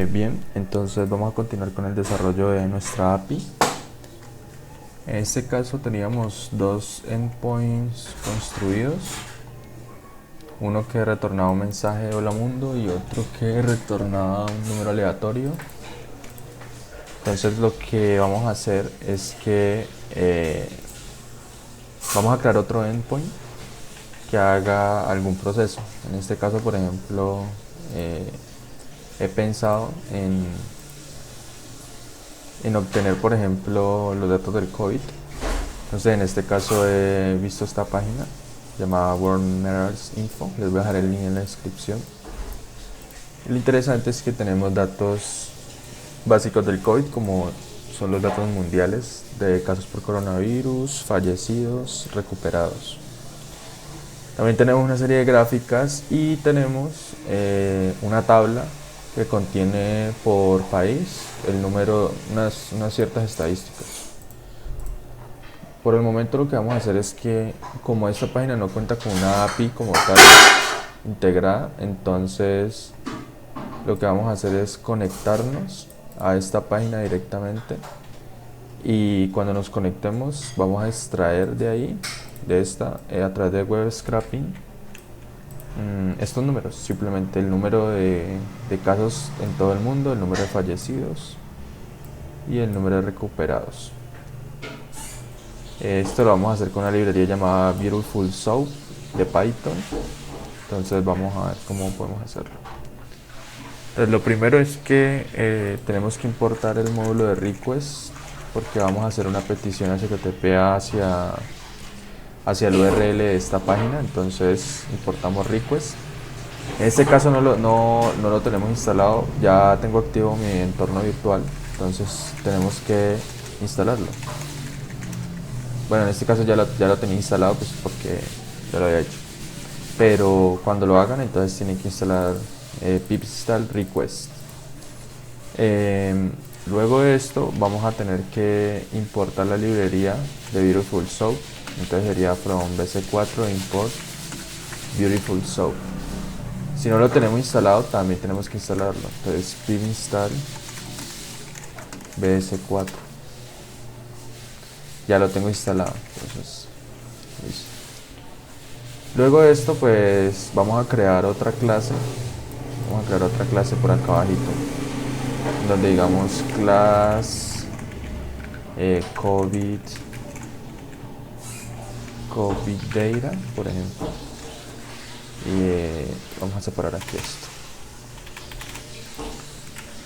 Bien, entonces vamos a continuar con el desarrollo de nuestra API. En este caso teníamos dos endpoints construidos, uno que retornaba un mensaje de hola mundo y otro que retornaba un número aleatorio. Entonces lo que vamos a hacer es que vamos a crear otro endpoint que haga algún proceso. En este caso, por ejemplo, he pensado en obtener, por ejemplo, los datos del COVID. Entonces, en este caso he visto esta página llamada World Matters Info. Les voy a dejar el link en la descripción. Lo interesante es que tenemos datos básicos del COVID, como son los datos mundiales de casos por coronavirus, fallecidos, recuperados. También tenemos una serie de gráficas y tenemos una tabla que contiene por país el número, unas ciertas estadísticas. Por el momento lo que vamos a hacer es que, como esta página no cuenta con una API como tal integrada, entonces lo que vamos a hacer es conectarnos a esta página directamente, y cuando nos conectemos vamos a extraer de ahí, de esta, a través de web scraping, estos números, simplemente el número de casos en todo el mundo, el número de fallecidos y el número de recuperados. Esto lo vamos a hacer con una librería llamada Beautiful Soup de Python. Entonces vamos a ver cómo podemos hacerlo. Entonces, lo primero es que tenemos que importar el módulo de request, porque vamos a hacer una petición HTTP hacia el URL de esta página. Entonces importamos request. En este caso no lo tenemos instalado, ya tengo activo mi entorno virtual, entonces tenemos que instalarlo. Bueno, en este caso ya lo tenía instalado, pues porque ya lo había hecho. Pero cuando lo hagan, entonces tienen que instalar pip install request. Luego de esto vamos a tener que importar la librería de Beautiful Soup. Entonces sería from bc4 import Beautiful Soup. Si no lo tenemos instalado, también tenemos que instalarlo. Entonces pip install bs4. Ya lo tengo instalado, entonces listo. Luego de esto, pues vamos a crear otra clase. Vamos a crear otra clase por acá abajito, donde digamos class COVID data, por ejemplo. Y vamos a separar aquí esto.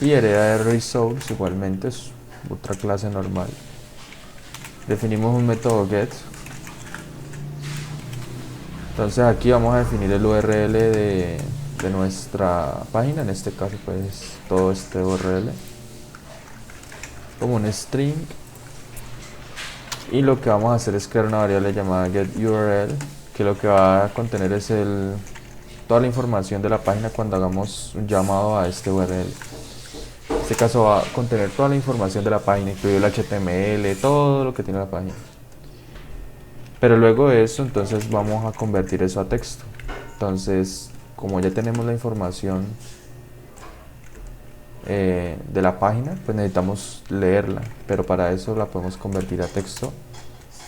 Y hereda de resource igualmente es otra clase normal. Definimos un método get. Entonces aquí vamos a definir el URL de nuestra página, en este caso pues todo este URL como un string, y lo que vamos a hacer es crear una variable llamada getURL, que lo que va a contener es toda la información de la página cuando hagamos un llamado a este URL. En este caso va a contener toda la información de la página, incluido el HTML, todo lo que tiene la página. Pero luego de eso, entonces vamos a convertir eso a texto. Entonces, como ya tenemos la información de la página, pues necesitamos leerla, pero para eso la podemos convertir a texto.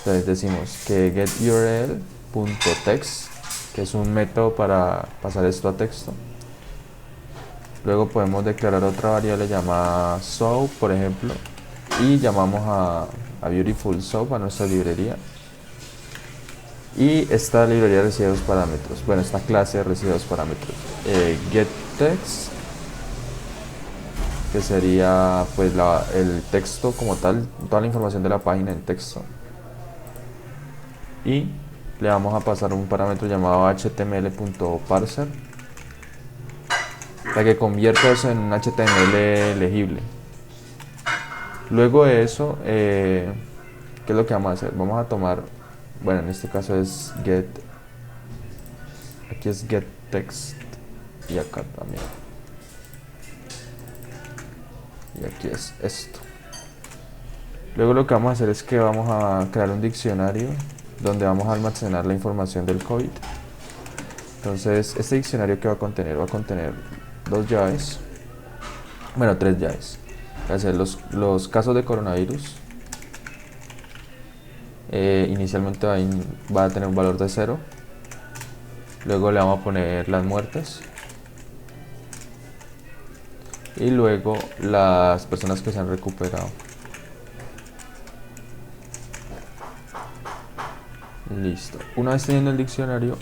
Entonces decimos que getURL.text, que es un método para pasar esto a texto. Luego podemos declarar otra variable llamada soup, por ejemplo, y llamamos a Beautiful Soup, a nuestra librería. Y esta librería recibe dos parámetros. Bueno, esta clase recibe dos parámetros. GetText, que sería pues el texto como tal, toda la información de la página en texto. Y le vamos a pasar un parámetro llamado html.parser, para que convierta eso en un HTML legible. Luego de eso, ¿qué es lo que vamos a hacer? Vamos a tomar, bueno, en este caso es get, aquí es getText, y acá también, y aquí es esto. Luego lo que vamos a hacer es que vamos a crear un diccionario donde vamos a almacenar la información del COVID. Entonces este diccionario, que va a contener dos llaves. bueno, 3 llaves. Voy a hacer los casos de coronavirus. Inicialmente va a tener un valor de 0. Luego le vamos a poner las muertes. Y luego las personas que se han recuperado. Listo. Una vez teniendo el diccionario,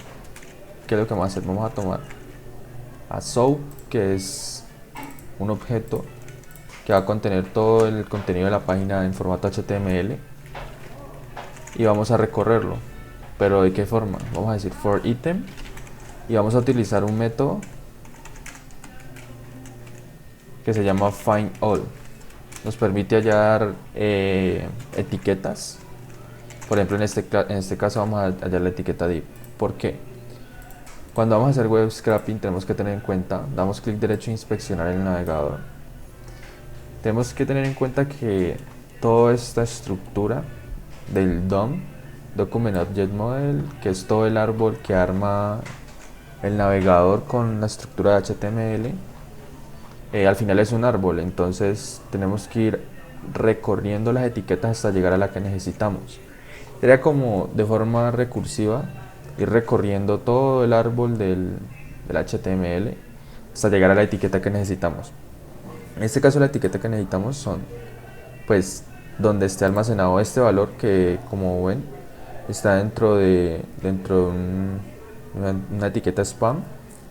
¿qué es lo que vamos a hacer? Vamos a tomar a SOAP, que es un objeto que va a contener todo el contenido de la página en formato HTML, y vamos a recorrerlo. Pero ¿de qué forma? Vamos a decir for item y vamos a utilizar un método que se llama find all. Nos permite hallar etiquetas. Por ejemplo, en este caso vamos a hallar la etiqueta div. ¿Por qué? Cuando vamos a hacer web scraping tenemos que tener en cuenta, damos clic derecho e inspeccionar el navegador. Tenemos que tener en cuenta que toda esta estructura del DOM, Document Object Model, que es todo el árbol que arma el navegador con la estructura de HTML, al final es un árbol. Entonces tenemos que ir recorriendo las etiquetas hasta llegar a la que necesitamos. Sería como de forma recursiva ir recorriendo todo el árbol del HTML hasta llegar a la etiqueta que necesitamos. En este caso la etiqueta que necesitamos son, pues, donde esté almacenado este valor, que como ven está dentro de una etiqueta spam,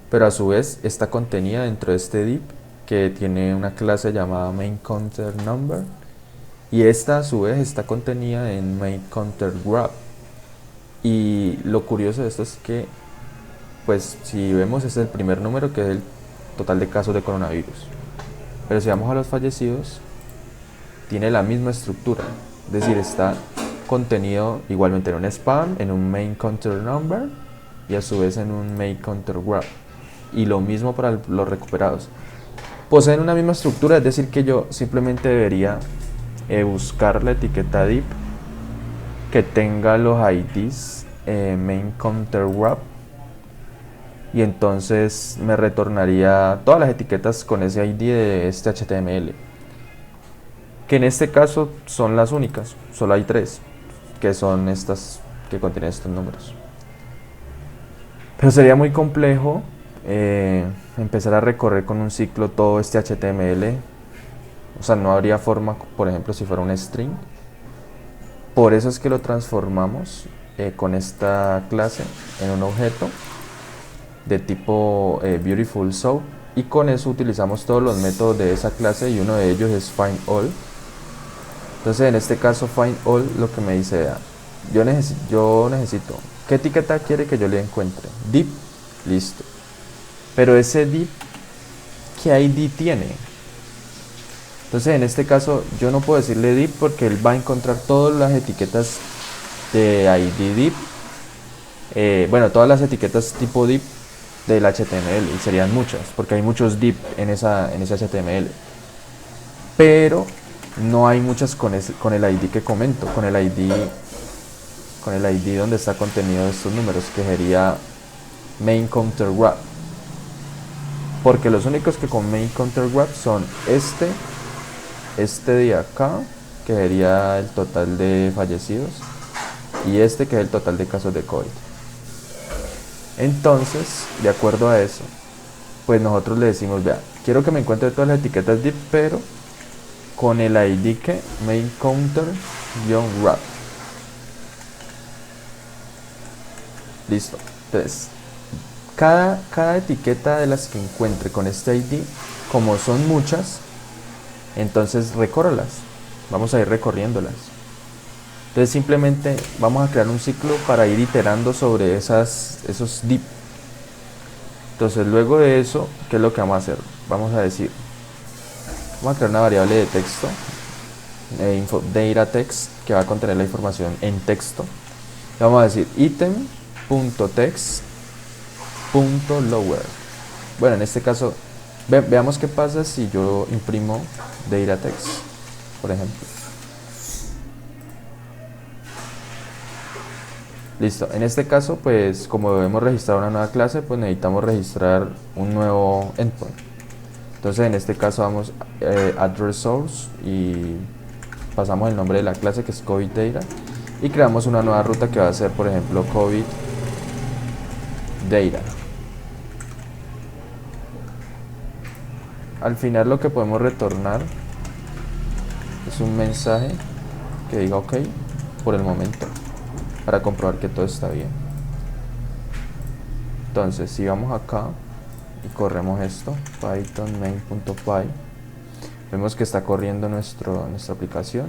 pero a su vez está contenida dentro de este div que tiene una clase llamada main_counter_number, y esta a su vez está contenida en main_counter_grab. Y lo curioso de esto es que, pues, si vemos, este es el primer número, que es el total de casos de coronavirus. Pero si vamos a los fallecidos, tiene la misma estructura, es decir, está contenido igualmente en un spam, en un main_counter_number y a su vez en un main_counter_grab. Y lo mismo para los recuperados. Poseen una misma estructura, es decir, que yo simplemente debería buscar la etiqueta div que tenga los IDs main_counter_grab, y entonces me retornaría todas las etiquetas con ese ID de este HTML, que en este caso son las únicas, solo hay 3, que son estas que contienen estos números. Pero sería muy complejo empezar a recorrer con un ciclo todo este HTML. O sea, no habría forma, por ejemplo, si fuera un string. Por eso es que lo transformamos con esta clase en un objeto de tipo beautiful soap, y con eso utilizamos todos los métodos de esa clase, y uno de ellos es find all. Entonces en este caso find all lo que me dice, yo necesito, ¿qué etiqueta quiere que yo le encuentre? Div, listo. Pero ese div, ¿qué ID tiene? Entonces en este caso yo no puedo decirle div porque él va a encontrar todas las etiquetas de ID div, bueno, todas las etiquetas tipo div del HTML, y serían muchas porque hay muchos div en ese HTML, pero no hay muchas con el ID que comento, con el ID donde está contenido estos números, que sería main_counter_grab, porque los únicos que con main_counter_grab son este de acá, que sería el total de fallecidos, y este, que es el total de casos de COVID. Entonces, de acuerdo a eso, pues nosotros le decimos, vea, quiero que me encuentre todas las etiquetas div, pero con el ID que main_counter_grab. Listo. Entonces, cada etiqueta de las que encuentre con este ID, como son muchas, entonces recórralas. Vamos a ir recorriéndolas. Entonces simplemente vamos a crear un ciclo para ir iterando sobre esos div. Entonces luego de eso, ¿qué es lo que vamos a hacer? Vamos a decir, vamos a crear una variable de texto, dataText, que va a contener la información en texto. Vamos a decir item.text.lower. Bueno, en este caso, veamos qué pasa si yo imprimo dataText, por ejemplo. Listo, en este caso, pues como debemos registrar una nueva clase, pues necesitamos registrar un nuevo endpoint. Entonces en este caso vamos add resource y pasamos el nombre de la clase, que es COVID Data, y creamos una nueva ruta que va a ser, por ejemplo, COVID Data. Al final lo que podemos retornar es un mensaje que diga OK por el momento, para comprobar que todo está bien. Entonces si vamos acá y corremos esto, python main.py, vemos que está corriendo nuestra aplicación.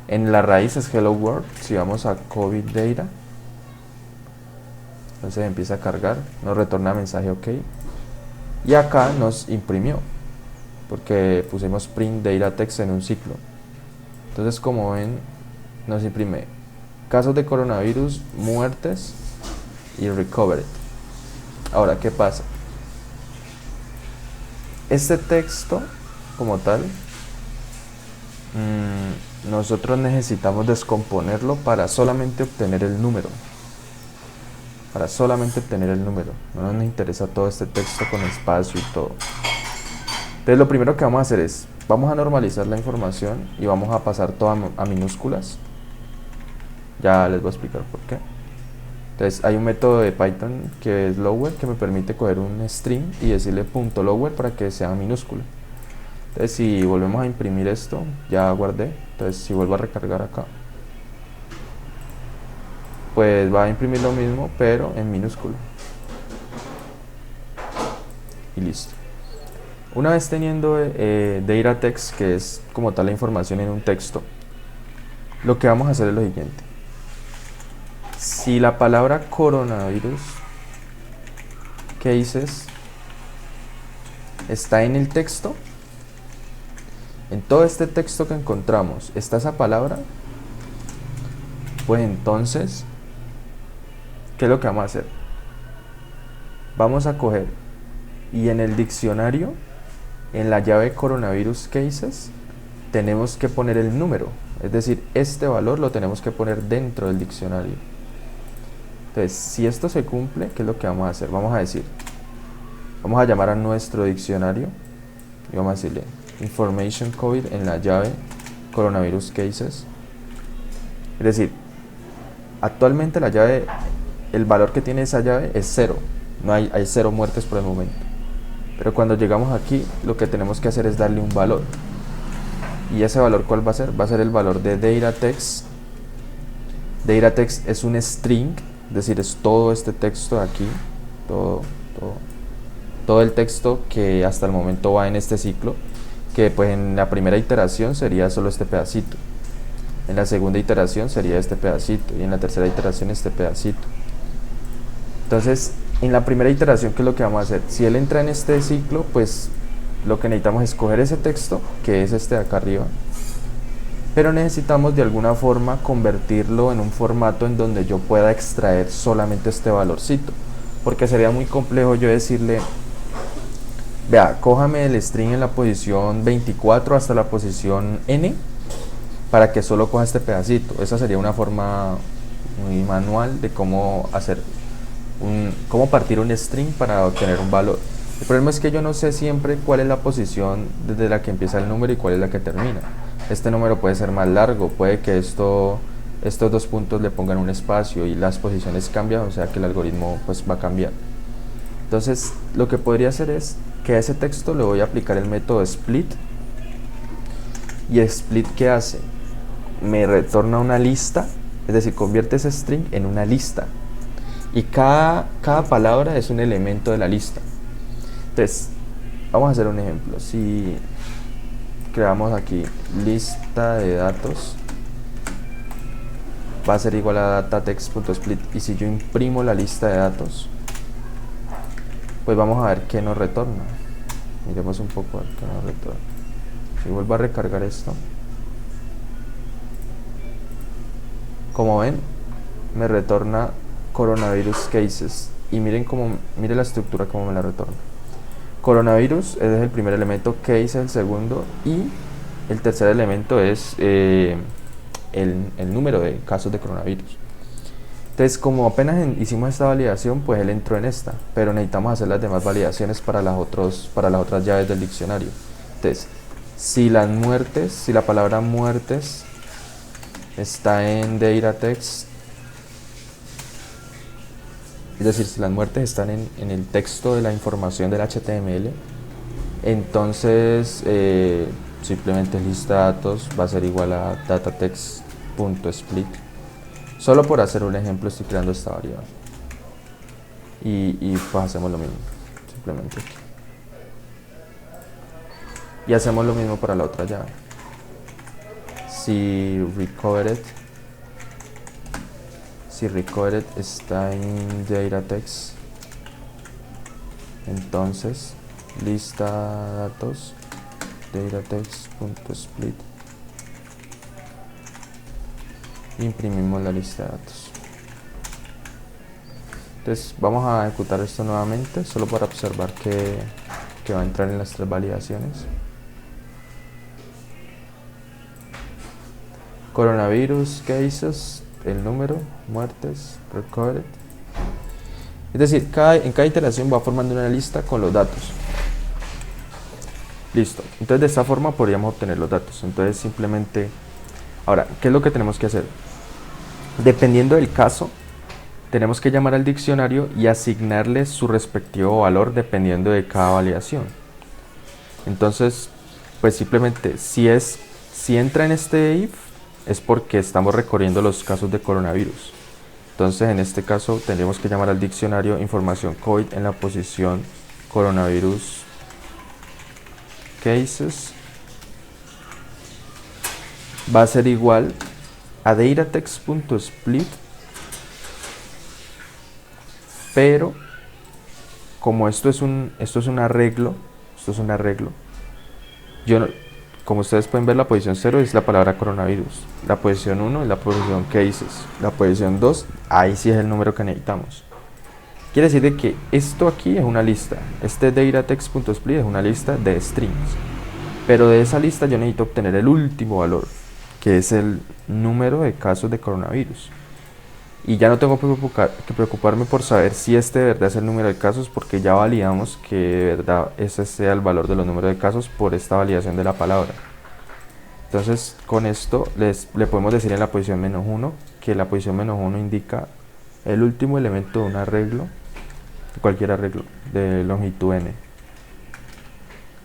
En la raíz es hello world. Si vamos a COVID Data, entonces empieza a cargar, nos retorna mensaje OK, y acá nos imprimió porque pusimos print data text en un ciclo. Entonces, como ven, nos imprime casos de coronavirus, muertes y recovered. Ahora, ¿qué pasa? Este texto como tal, nosotros necesitamos descomponerlo para solamente obtener el número. No nos interesa todo este texto con espacio y todo. Entonces lo primero que vamos a hacer es, vamos a normalizar la información y vamos a pasar todo a minúsculas. Ya les voy a explicar por qué. Entonces hay un método de Python que es lower, que me permite coger un string y decirle .lower para que sea minúscula. Entonces si volvemos a imprimir esto, ya guardé. Entonces si vuelvo a recargar acá, pues va a imprimir lo mismo pero en minúscula. Y listo. Una vez teniendo data text, que es como tal la información en un texto, lo que vamos a hacer es lo siguiente. Si la palabra coronavirus cases está en el texto, en todo este texto que encontramos está esa palabra, pues entonces, ¿qué es lo que vamos a hacer? Vamos a coger y en el diccionario, en la llave coronavirus cases, tenemos que poner el número, es decir, este valor lo tenemos que poner dentro del diccionario. Entonces, si esto se cumple, ¿qué es lo que vamos a hacer? Vamos a llamar a nuestro diccionario y vamos a decirle information COVID en la llave coronavirus cases. Es decir, actualmente la llave, el valor que tiene esa llave es 0, no hay 0 muertes por el momento. Pero cuando llegamos aquí, lo que tenemos que hacer es darle un valor. ¿Y ese valor cuál va a ser? Va a ser el valor de data text. Data text es un string, es decir, es todo este texto de aquí, todo el texto que hasta el momento va en este ciclo, que pues en la primera iteración sería solo este pedacito, en la segunda iteración sería este pedacito y en la tercera iteración este pedacito. Entonces, en la primera iteración, ¿qué es lo que vamos a hacer? Si él entra en este ciclo, pues lo que necesitamos es coger ese texto, que es este de acá arriba, pero necesitamos de alguna forma convertirlo en un formato en donde yo pueda extraer solamente este valorcito, porque sería muy complejo yo decirle, vea, cójame el string en la posición 24 hasta la posición n para que solo coja este pedacito. Esa sería una forma muy manual de cómo hacer cómo partir un string para obtener un valor. El problema es que yo no sé siempre cuál es la posición desde la que empieza el número y cuál es la que termina. Este número puede ser más largo, puede que estos dos puntos le pongan un espacio y las posiciones cambian, o sea que el algoritmo pues va a cambiar. Entonces lo que podría hacer es que a ese texto le voy a aplicar el método split. Y split, ¿qué hace? Me retorna una lista, es decir, convierte ese string en una lista. Y cada palabra es un elemento de la lista. Entonces, vamos a hacer un ejemplo. Si creamos aquí lista de datos, va a ser igual a datatext.split. Y si yo imprimo la lista de datos, pues vamos a ver qué nos retorna. Miremos un poco a ver qué nos retorna. Si vuelvo a recargar esto, como ven, me retorna coronavirus cases. Y miren la estructura como me la retorna. Coronavirus es el primer elemento, case es el segundo y el tercer elemento es el número de casos de coronavirus. Entonces, como apenas hicimos esta validación, pues él entró en esta, pero necesitamos hacer las demás validaciones para las otras llaves del diccionario. Entonces, si la palabra muertes está en data text, es decir, si las muertes están en el texto de la información del HTML, entonces simplemente lista de datos va a ser igual a datatext.split. Solo por hacer un ejemplo estoy creando esta variable. Y pues hacemos lo mismo, simplemente aquí. Y hacemos lo mismo para la otra llave. Si recovered está en datatext, entonces lista datos datatext.split, imprimimos la lista de datos. Entonces vamos a ejecutar esto nuevamente solo para observar que va a entrar en las tres validaciones. Coronavirus cases, el número, muertes, recorded. Es decir, en cada iteración va formando una lista con los datos. Listo. Entonces de esta forma podríamos obtener los datos. Entonces simplemente... Ahora, ¿qué es lo que tenemos que hacer? Dependiendo del caso, tenemos que llamar al diccionario y asignarle su respectivo valor dependiendo de cada validación. Entonces, pues simplemente si entra en este if, es porque estamos recorriendo los casos de coronavirus. Entonces en este caso tendremos que llamar al diccionario información COVID en la posición coronavirus cases. Va a ser igual a datatext.split, pero como esto es un arreglo, como ustedes pueden ver, la posición 0 es la palabra coronavirus, la posición 1 es la posición cases, la posición 2, ahí sí es el número que necesitamos. Quiere decir de que esto aquí es una lista, este datatext.split es una lista de strings, pero de esa lista yo necesito obtener el último valor, que es el número de casos de coronavirus. Y ya no tengo que preocuparme por saber si este de verdad es el número de casos, porque ya validamos que de verdad ese sea el valor de los números de casos por esta validación de la palabra. Entonces con esto le podemos decir en la posición -1 que la posición -1 indica el último elemento de un arreglo, de cualquier arreglo de longitud n.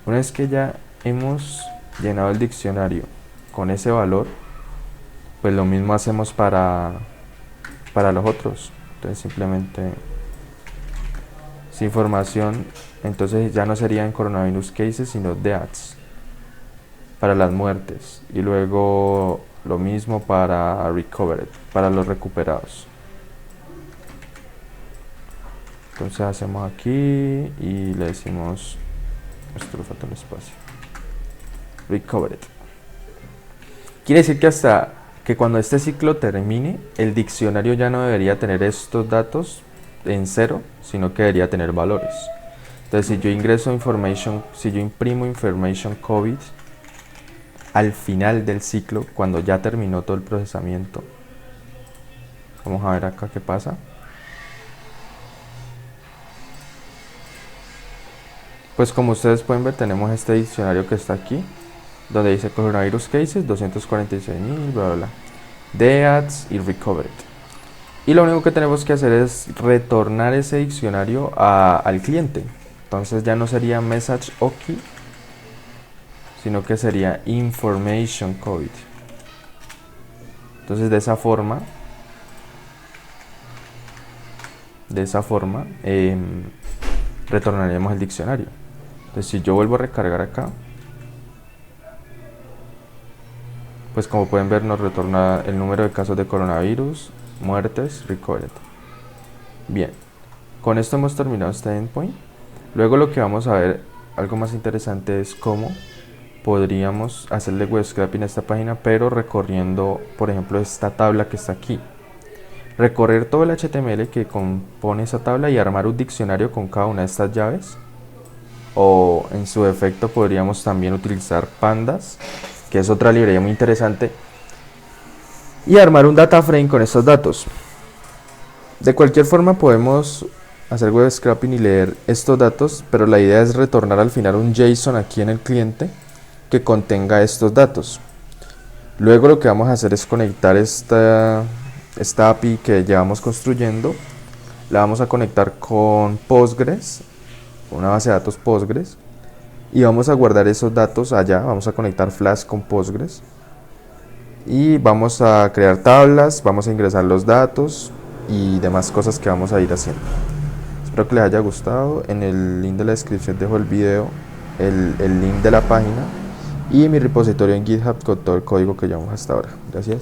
Una vez que ya hemos llenado el diccionario con ese valor, pues lo mismo hacemos para los otros. Entonces simplemente si información, entonces ya no sería en coronavirus cases sino deaths para las muertes, y luego lo mismo para recovered, para los recuperados. Entonces hacemos aquí y le decimos, esto le falta un espacio, recovered. Quiere decir que cuando este ciclo termine, el diccionario ya no debería tener estos datos en 0, sino que debería tener valores. Entonces si yo imprimo information COVID al final del ciclo, cuando ya terminó todo el procesamiento, vamos a ver acá qué pasa. Pues como ustedes pueden ver, tenemos este diccionario que está aquí, donde dice coronavirus cases 246.000, bla bla bla, deaths y recovered. Y lo único que tenemos que hacer es retornar ese diccionario al cliente. Entonces ya no sería message OK, sino que sería information COVID. Entonces de esa forma retornaremos el diccionario. Entonces si yo vuelvo a recargar acá, pues como pueden ver nos retorna el número de casos de coronavirus, muertes, recovered. Bien, con esto hemos terminado este endpoint. Luego lo que vamos a ver, algo más interesante, es cómo podríamos hacerle web scraping a esta página, pero recorriendo, por ejemplo, esta tabla que está aquí. Recorrer todo el HTML que compone esa tabla y armar un diccionario con cada una de estas llaves. O en su defecto podríamos también utilizar pandas, que es otra librería muy interesante, y armar un data frame con estos datos. De cualquier forma podemos hacer web scraping y leer estos datos, pero la idea es retornar al final un JSON aquí en el cliente que contenga estos datos. Luego lo que vamos a hacer es conectar esta API que llevamos construyendo, la vamos a conectar con Postgres, una base de datos Postgres, y vamos a guardar esos datos allá. Vamos a conectar Flask con Postgres y vamos a crear tablas, vamos a ingresar los datos y demás cosas que vamos a ir haciendo. Espero que les haya gustado. En el link de la descripción dejo el video, el link de la página y mi repositorio en GitHub con todo el código que llevamos hasta ahora. Gracias.